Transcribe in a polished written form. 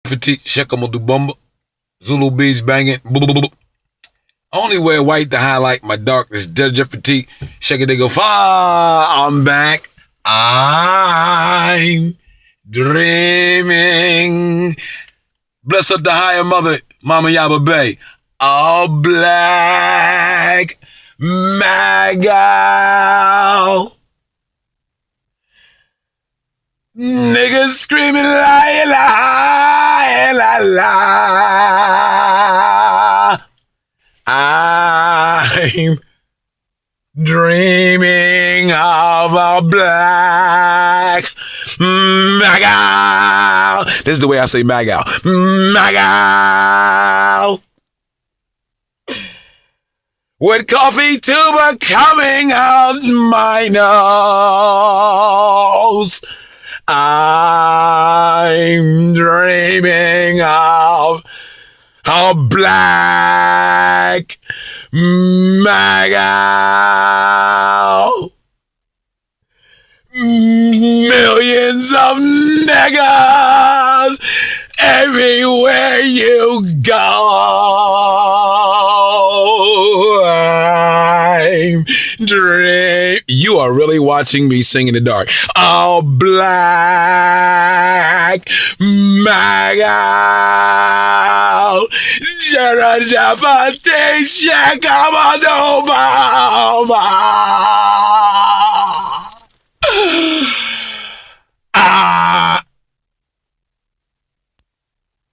Fatigue, Shekamudu Bumba, Zulu Bees banging. Only wear white to highlight my darkness. Fatigue, Sheka they go far. I'm back. I'm dreaming. Bless up the higher mother, Mama Yaba Bay. All black. MAGAL. Niggas screaming la la la la. I'm dreaming of a black MAGAL. This is the way I say MAGAL. MAGAL. With coffee tuber coming out my nose. I'm dreaming of a black MAGAL. Millions of niggas everywhere you go. I'm You are really watching me sing in the dark. All black MAGAL. Jara Jafate Shakamadobama.